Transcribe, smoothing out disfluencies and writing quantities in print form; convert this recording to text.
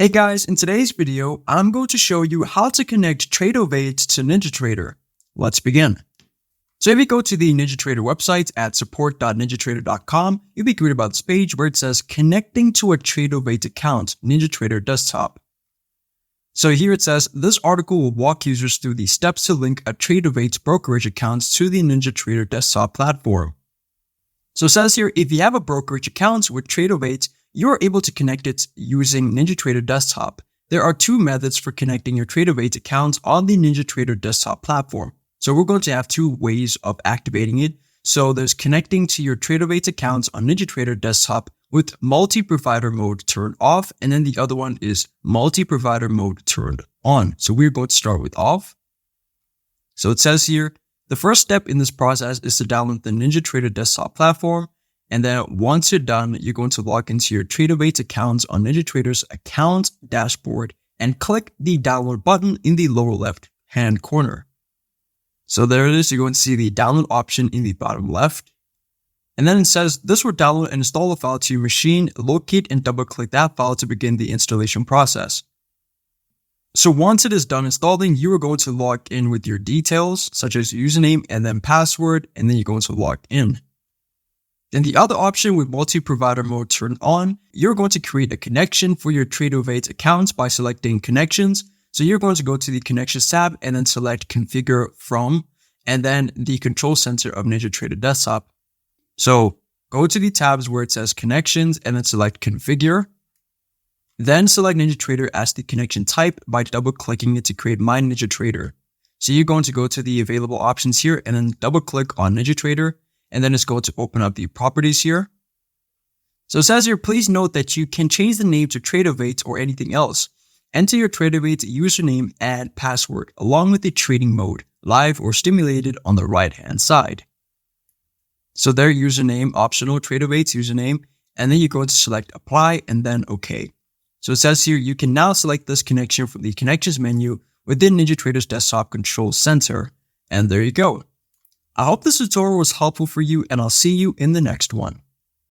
Hey guys, in today's video, I'm going to show you how to connect Tradovate to Ninjatrader. Let's begin. So if you go to the Ninjatrader website at support.ninjatrader.com, you'll be greeted by this page where it says connecting to a Tradovate account, Ninjatrader desktop. So here it says, this article will walk users through the steps to link a Tradovate brokerage account to the Ninjatrader desktop platform. So it says here, if you have a brokerage account with Tradovate, you are able to connect it using Ninjatrader desktop. There are two methods for connecting your Tradovate account on the Ninjatrader desktop platform. So we're going to have two ways of activating it. So there's connecting to your Tradovate account on Ninjatrader desktop with multi-provider mode turned off. And then the other one is multi-provider mode turned on. So we're going to start with off. So it says here, the first step in this process is to download the Ninjatrader desktop platform. And then once you're done, you're going to log into your Tradovate account on Ninjatrader's account dashboard and click the download button in the lower left hand corner. So there it is. You're going to see the download option in the bottom left. And then it says this will download and install a file to your machine. Locate and double click that file to begin the installation process. So once it is done installing, you are going to log in with your details such as username and then password, and then you're going to log in. Then the other option with multi-provider mode turned on, you're going to create a connection for your Tradovate account by selecting connections. So you're going to go to the connections tab and then select configure from, and then the control center of Ninjatrader desktop. So go to the tabs where it says connections and then select configure. Then select Ninjatrader as the connection type by double clicking it to create my Ninjatrader. So you're going to go to the available options here and then double click on Ninjatrader. And then it's going to open up the properties here. So it says here, please note that you can change the name to Tradovate or anything else. Enter your Tradovate username and password along with the trading mode, live or stimulated on the right hand side. So their username, optional Tradovate username, and then you're going to select apply and then OK. So it says here, you can now select this connection from the connections menu within Ninjatrader's desktop control center. And there you go. I hope this tutorial was helpful for you, and I'll see you in the next one.